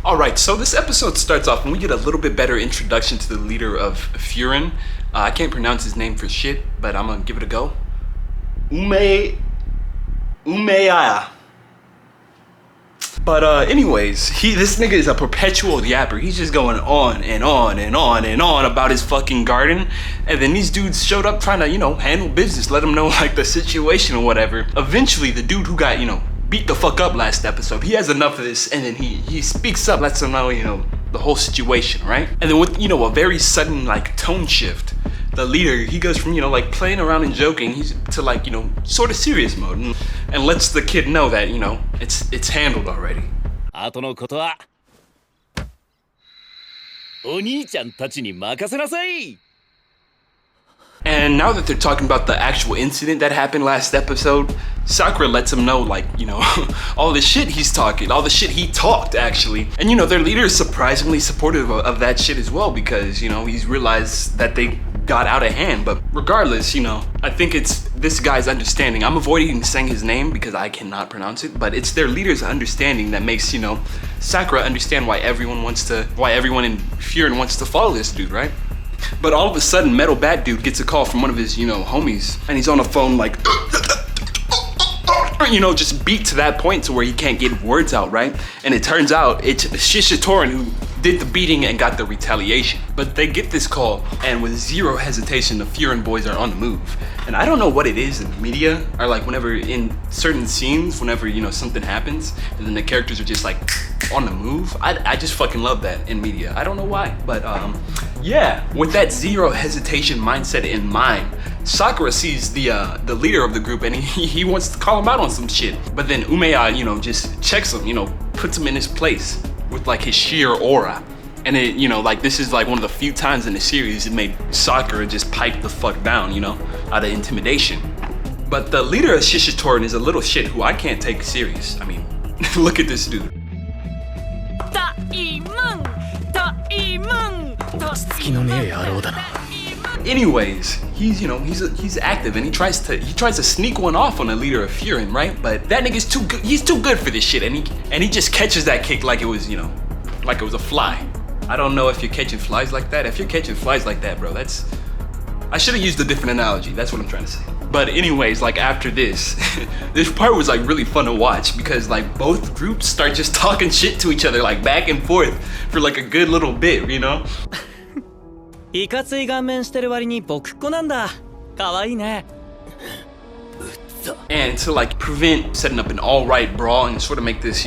Alright, so this episode starts off and we get a little bit better introduction to the leader of Furin. I can't pronounce his name for shit, but I'm gonna give it a go. Umeya. But anyways, this nigga is a perpetual yapper. He's just going on and on and on and on about his fucking garden. And then these dudes showed up trying to, handle business, let him know like the situation or whatever. Eventually, the dude who got, beat the fuck up last episode, he has enough of this, and then he speaks up, lets them know, the whole situation, right? And then with, a very sudden like tone shift, the leader, he goes from, like playing around and joking, to like, sort of serious mode, and lets the kid know that, it's handled already. And now that they're talking about the actual incident that happened last episode, Sakura lets him know, like, all the shit he's talking, all the shit he talked, actually. And, their leader is surprisingly supportive of that shit as well, because, he's realized that they got out of hand. But regardless, I think it's this guy's understanding. I'm avoiding saying his name because I cannot pronounce it, but it's their leader's understanding that makes, Sakura understand why everyone in Furin wants to follow this dude, right? But all of a sudden, Metal Bat Dude gets a call from one of his, homies, and he's on the phone like, just beat to that point to where he can't get words out, right? And it turns out it's Shishitorin who did the beating and got the retaliation. But they get this call, and with zero hesitation, the Furin boys are on the move. And I don't know what it is in media, or like whenever in certain scenes, whenever, something happens, and then the characters are just like on the move. I just fucking love that in media. I don't know why, but yeah, with that zero hesitation mindset in mind, Sakura sees the leader of the group, and he wants to call him out on some shit. But then Umeya, just checks him, puts him in his place with like his sheer aura. And it, like this is like one of the few times in the series it made Sakura just pipe the fuck down, out of intimidation. But the leader of Shishitorin is a little shit who I can't take serious. I mean, look at this dude. Anyways, he's active, and he tries to sneak one off on the leader of Furin, right? But that nigga's too good. He's too good for this shit, and he just catches that kick like it was, like it was a fly. I don't know if you're catching flies like that. If you're catching flies like that, bro, I should have used a different analogy. That's what I'm trying to say. But anyways, like after this, this part was like really fun to watch because like both groups start just talking shit to each other like back and forth for like a good little bit, And to like prevent setting up an all-right brawl and sort of make this,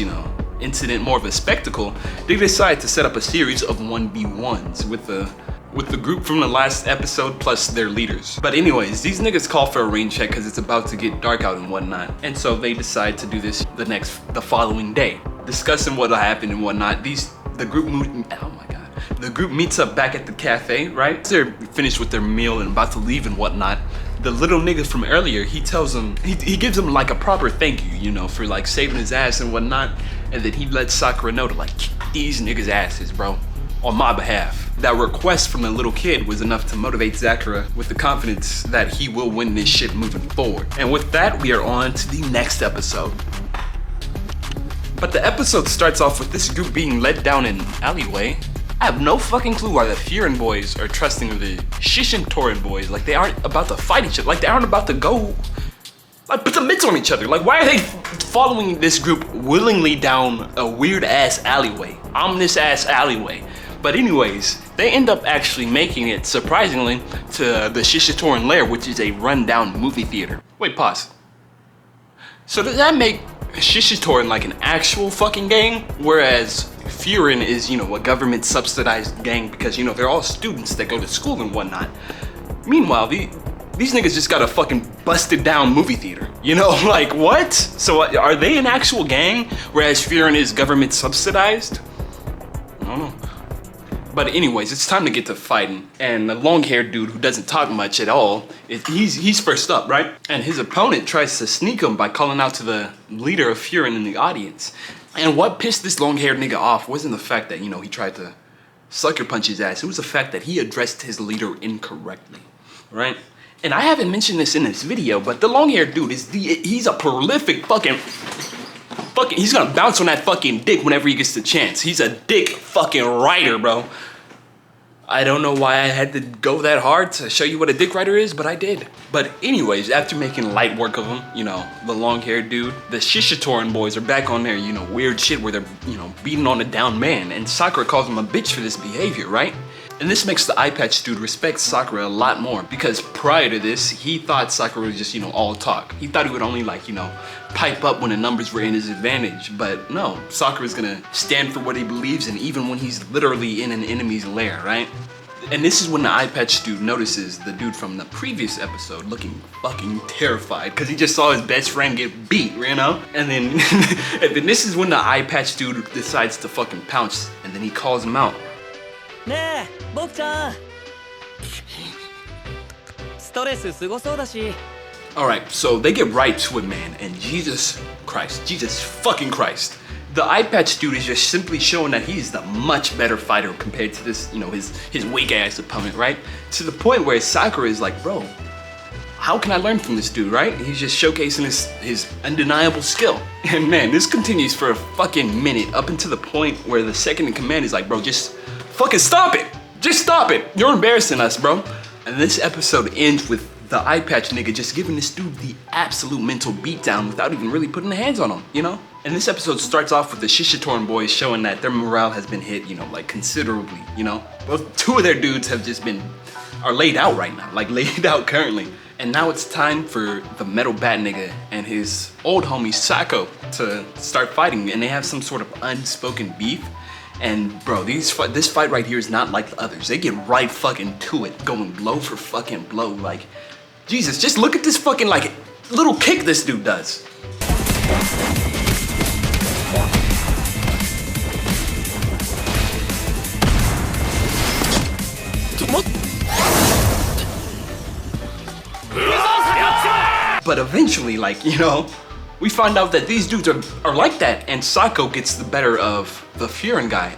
incident more of a spectacle, they decide to set up a series of 1v1s with the group from the last episode plus their leaders. But anyways, these niggas call for a rain check because it's about to get dark out and whatnot. And so they decide to do this the following day, discussing what happened and whatnot. The group meets up back at the cafe, right? They're finished with their meal and about to leave and whatnot. The little nigga from earlier, he tells him, he gives him like a proper thank you, for like saving his ass and whatnot. And then he lets Sakura know to like kick these niggas' asses, bro, on my behalf. That request from the little kid was enough to motivate Sakura with the confidence that he will win this shit moving forward. And with that, we are on to the next episode. But the episode starts off with this group being led down an alleyway. I have no fucking clue why the Furin boys are trusting the Shishitorin boys. Like they aren't about to fight each other. Like they aren't about to go, like put the mitts on each other. Like why are they following this group willingly down a weird ass alleyway, ominous ass alleyway? But anyways, they end up actually making it, surprisingly, to the Shishitorin lair, which is a rundown movie theater. Wait, pause. So does that make Shishitorin like an actual fucking gang, whereas Furin is, a government subsidized gang because, they're all students that go to school and whatnot. Meanwhile, these niggas just got a fucking busted down movie theater. Like what? So are they an actual gang, whereas Furin is government subsidized? I don't know. But anyways, it's time to get to fighting. And the long-haired dude who doesn't talk much at all, he's first up, right? And his opponent tries to sneak him by calling out to the leader of Furin in the audience. And what pissed this long-haired nigga off wasn't the fact that, he tried to sucker punch his ass. It was the fact that he addressed his leader incorrectly, right? And I haven't mentioned this in this video, but the long-haired dude he's a prolific fucking he's gonna bounce on that fucking dick whenever he gets the chance. He's a dick fucking rider, bro. I don't know why I had to go that hard to show you what a dick rider is, but I did. But anyways, after making light work of him, you know, the long-haired dude, the Shishitoran boys are back on their, you know, weird shit where they're, you know, beating on a down man, and Sakura calls him a bitch for this behavior, right? And this makes the eye patch dude respect Sakura a lot more, because prior to this, he thought Sakura was just, you know, all talk. He thought he would only, like, you know, pipe up when the numbers were in his advantage. But no, Sakura's gonna stand for what he believes in, even when he's literally in an enemy's lair, right? And this is when the eye patch dude notices the dude from the previous episode looking fucking terrified, because he just saw his best friend get beat, you know? And then, and then this is when the eye patch dude decides to fucking pounce, and then he calls him out. Alright, so they get right to it, man, and Jesus fucking Christ. The eye patch dude is just simply showing that he's the much better fighter compared to this, you know, his weak ass opponent, right? To the point where Sakura is like, bro, how can I learn from this dude, right? He's just showcasing his undeniable skill. And man, this continues for a fucking minute, up until the point where the second in command is like, bro, just fucking stop it. Just stop it. You're embarrassing us, bro. And this episode ends with the eye patch nigga just giving this dude the absolute mental beatdown without even really putting the hands on him, you know? And this episode starts off with the Shishitoran boys showing that their morale has been hit, you know, like considerably, you know? Both two of their dudes have just are laid out right now, like laid out currently. And now it's time for the metal bat nigga and his old homie Sako to start fighting, and they have some sort of unspoken beef. And bro, this fight right here is not like the others. They get right fucking to it, going blow for fucking blow. Like, Jesus, just look at this fucking like little kick this dude does. But eventually, like, you know, we find out that these dudes are like that, and Sako gets the better of the Furin guy.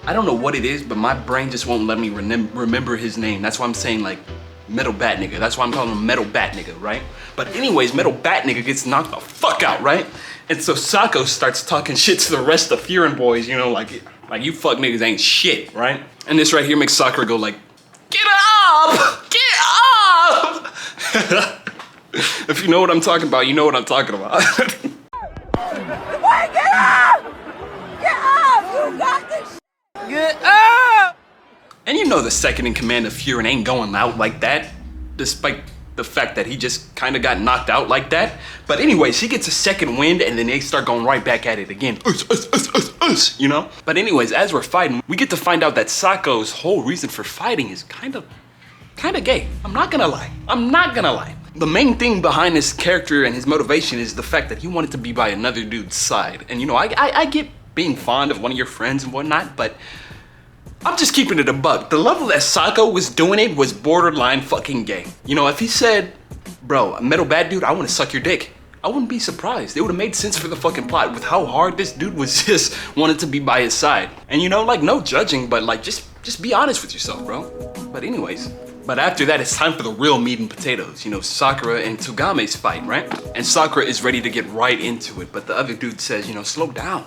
I don't know what it is, but my brain just won't let me remember his name. That's why I'm saying, like, Metal Bat Nigga. That's why I'm calling him Metal Bat Nigga, right? But anyways, Metal Bat Nigga gets knocked the fuck out, right? And so Sako starts talking shit to the rest of the Furin boys, you know, like you fuck niggas ain't shit, right? And this right here makes Sakura go like, get up! Get up! If you know what I'm talking about, you know what I'm talking about. Wait, get up! Get up! You got this! Get up! And you know the second in command of Furin ain't going out like that, despite the fact that he just kind of got knocked out like that. But anyways, he gets a second wind, and then they start going right back at it again. You know? But anyways, as we're fighting, we get to find out that Sako's whole reason for fighting is kind of gay. I'm not gonna lie. The main thing behind his character and his motivation is the fact that he wanted to be by another dude's side. And you know, I get being fond of one of your friends and whatnot, but I'm just keeping it a buck. The level that Sako was doing it was borderline fucking gay. You know, if he said, bro, Metal Bad Dude, I want to suck your dick, I wouldn't be surprised. It would have made sense for the fucking plot with how hard this dude was just wanted to be by his side. And you know, like, no judging, but like, just be honest with yourself, bro. But anyways. But after that, it's time for the real meat and potatoes. You know, Sakura and Tsugame's fight, right? And Sakura is ready to get right into it, but the other dude says, you know, slow down,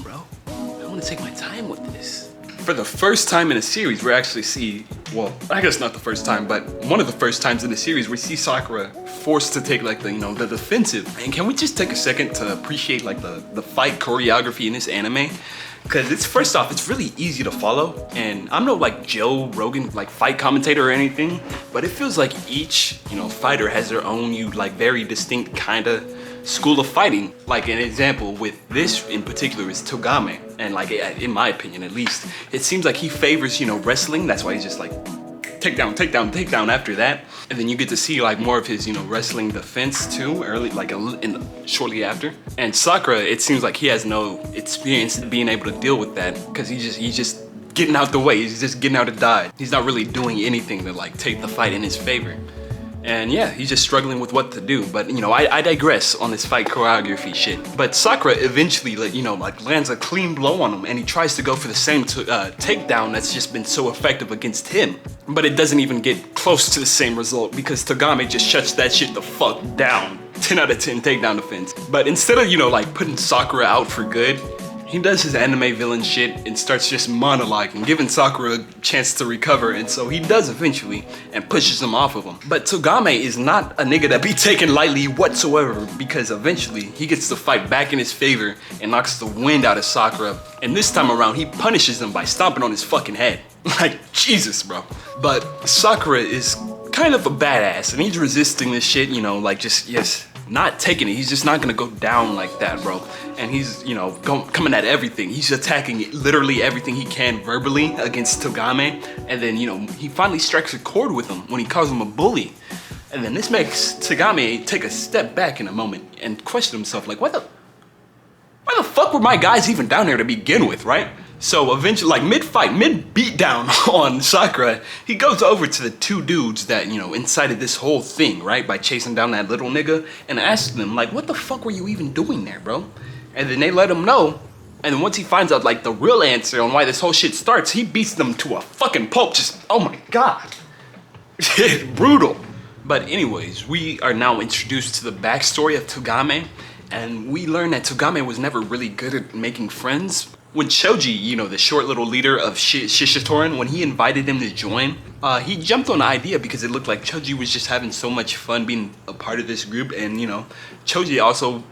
bro. I want to take my time with this. For the first time in a series, we actually see, well, I guess not the first time, but one of the first times in the series, we see Sakura forced to take like the, you know, the defensive. And can we just take a second to appreciate like the fight choreography in this anime? Because it's, first off, it's really easy to follow, and I'm no like Joe Rogan like fight commentator or anything, but it feels like each, you know, fighter has their own like very distinct kind of school of fighting. Like an example with this in particular is Togame, and like in my opinion at least, it seems like he favors, you know, wrestling. That's why he's just like takedown, takedown, takedown after that. And then you get to see like more of his, you know, wrestling defense too, early, like shortly after. And Sakura, it seems like he has no experience being able to deal with that, because he's just getting out the way. He's just getting out to die. He's not really doing anything to like take the fight in his favor. And yeah, he's just struggling with what to do. But you know, I digress on this fight choreography shit. But Sakura eventually, like lands a clean blow on him, and he tries to go for the same takedown that's just been so effective against him. But it doesn't even get close to the same result because Togame just shuts that shit the fuck down. 10 out of 10 takedown defense. But instead of, like putting Sakura out for good, he does his anime villain shit and starts just monologuing, giving Sakura a chance to recover, and so he does eventually and pushes him off of him. But Togame is not a nigga that be taken lightly whatsoever, because eventually he gets the fight back in his favor and knocks the wind out of Sakura, and this time around he punishes him by stomping on his fucking head. Like, Jesus, bro. But Sakura is kind of a badass, and he's resisting this shit, not taking it. He's just not gonna go down like that, bro. And he's, coming at everything. He's attacking literally everything he can verbally against Togame. And then, he finally strikes a chord with him when he calls him a bully. And then this makes Togame take a step back in a moment and question himself, like, why the fuck were my guys even down there to begin with, right? So eventually, like mid-fight, mid-beatdown on Sakura, he goes over to the two dudes that, incited this whole thing, right? By chasing down that little nigga and asks them, like, what the fuck were you even doing there, bro? And then they let him know. And then once he finds out, like, the real answer on why this whole shit starts, he beats them to a fucking pulp. Just, oh my God. Brutal. But anyways, we are now introduced to the backstory of Togame. And we learn that Togame was never really good at making friends. When Choji, the short little leader of Shishitoran, when he invited him to join, he jumped on the idea because it looked like Choji was just having so much fun being a part of this group, and Choji also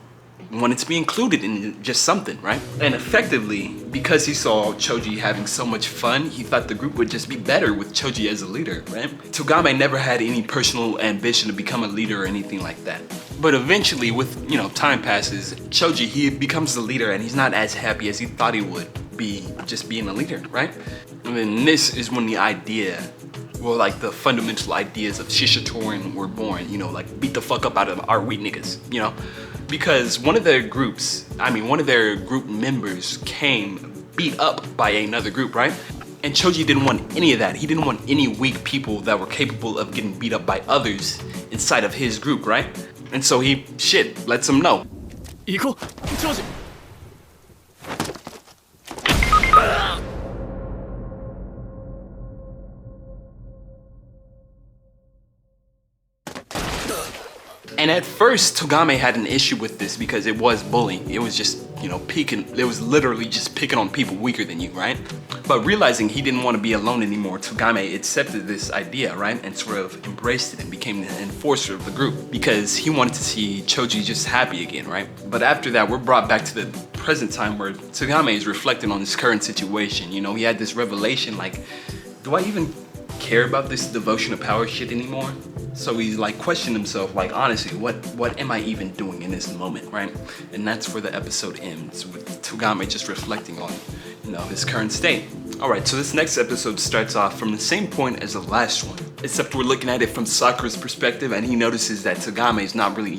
wanted to be included in just something, right? And effectively, because he saw Choji having so much fun, he thought the group would just be better with Choji as a leader, right? Togame never had any personal ambition to become a leader or anything like that. But eventually, with, time passes, Choji, he becomes the leader, and he's not as happy as he thought he would be just being a leader, right? And then this is when the idea, the fundamental ideas of Shishitoran were born, like beat the fuck up out of our weak niggas, Because one of their group members came beat up by another group, right? And Choji didn't want any of that. He didn't want any weak people that were capable of getting beat up by others inside of his group, right? And so he, lets him know. Choji! And at first, Togame had an issue with this because it was bullying. It was just, picking. It was literally just picking on people weaker than you, right? But realizing he didn't want to be alone anymore, Togame accepted this idea, right? And sort of embraced it and became the enforcer of the group because he wanted to see Choji just happy again, right? But after that, we're brought back to the present time where Togame is reflecting on his current situation. He had this revelation, like, do I even care about this devotion to power shit anymore? So he's like questioning himself, like, honestly, what am I even doing in this moment, right? And that's where the episode ends, with Togame just reflecting on, his current state. All right, so this next episode starts off from the same point as the last one, except we're looking at it from Sakura's perspective, and he notices that Togame is not really,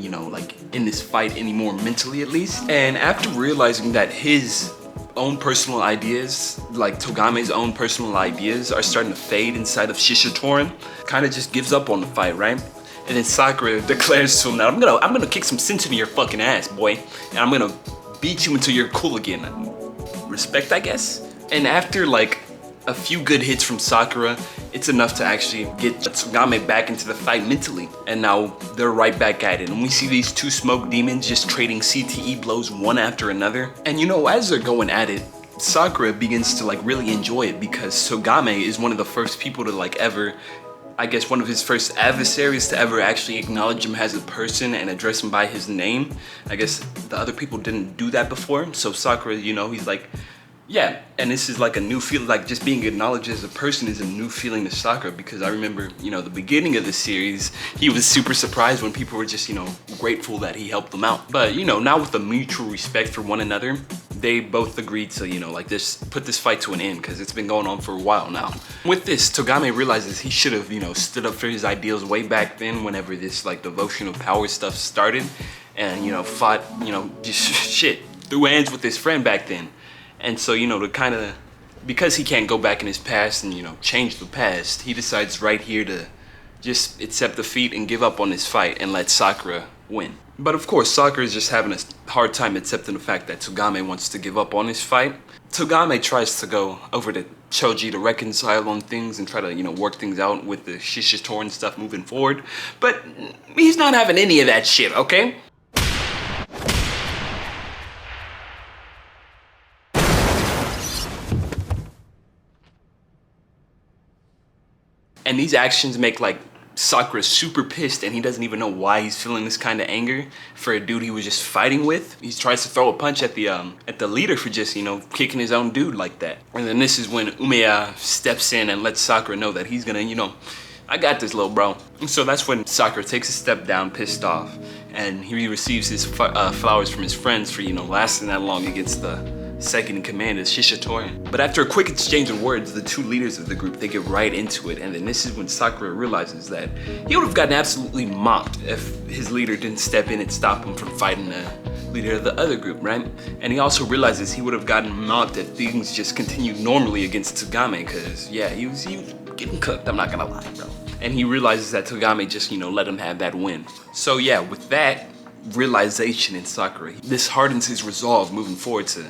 in this fight anymore, mentally at least. And after realizing that his own personal ideas, like Togame's own personal ideas, are starting to fade inside of Shishitoran, kind of just gives up on the fight, right? And then Sakura declares to him that I'm gonna kick some sense into your fucking ass, boy, and I'm gonna beat you until you're cool again. Respect, I guess? And after like a few good hits from Sakura, it's enough to actually get Togame back into the fight mentally. And now they're right back at it. And we see these two smoke demons just trading CTE blows one after another. And as they're going at it, Sakura begins to really enjoy it because Togame is one of the first people to ever, I guess one of his first adversaries to ever actually acknowledge him as a person and address him by his name. I guess the other people didn't do that before. So Sakura, he's like, yeah, and this is like a new feeling, like just being acknowledged as a person is a new feeling to Sakura, because I remember, the beginning of the series, he was super surprised when people were just, grateful that he helped them out. But, now with the mutual respect for one another, they both agreed to, just put this fight to an end, because it's been going on for a while now. With this, Togame realizes he should have, stood up for his ideals way back then whenever this, devotional power stuff started, and, fought, just threw hands with his friend back then. And so, because he can't go back in his past and, change the past, he decides right here to, just accept defeat and give up on this fight and let Sakura win. But of course, Sakura is just having a hard time accepting the fact that Togame wants to give up on this fight. Togame tries to go over to Choji to reconcile on things and try to, work things out with the Shishitori stuff moving forward. But he's not having any of that shit, okay? And these actions make Sakura super pissed, and he doesn't even know why he's feeling this kind of anger for a dude he was just fighting with. He tries to throw a punch at the leader for just, kicking his own dude like that. And then this is when Umeya steps in and lets Sakura know that he's gonna, I got this, little bro. And so that's when Sakura takes a step down, pissed off, and he receives his flowers from his friends for, lasting that long against the second in command is Shishitori. But after a quick exchange of words, the two leaders of the group, they get right into it. And then this is when Sakura realizes that he would have gotten absolutely mocked if his leader didn't step in and stop him from fighting the leader of the other group, right? And he also realizes he would have gotten mocked if things just continued normally against Togame, because yeah, he was getting cooked, I'm not gonna lie, bro. And he realizes that Togame just, let him have that win. So yeah, with that realization in Sakura, this hardens his resolve moving forward to,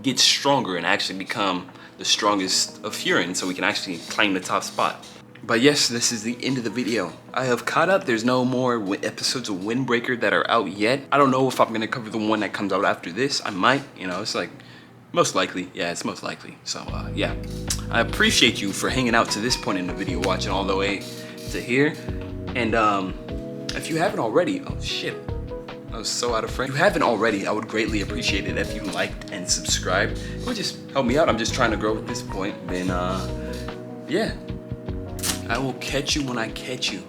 get stronger and actually become the strongest of Furin, so we can actually claim the top spot. But yes, this is the end of the video. I have caught up. There's no more episodes of Windbreaker that are out yet. I don't know if I'm gonna cover the one that comes out after this. I might, it's most likely. Yeah, it's most likely. So yeah, I appreciate you for hanging out to this point in the video, watching all the way to here. And if you haven't already, oh shit, I was so out of frame. If you haven't already, I would greatly appreciate it if you liked and subscribed. It would just help me out. I'm just trying to grow at this point. Then, yeah, I will catch you when I catch you.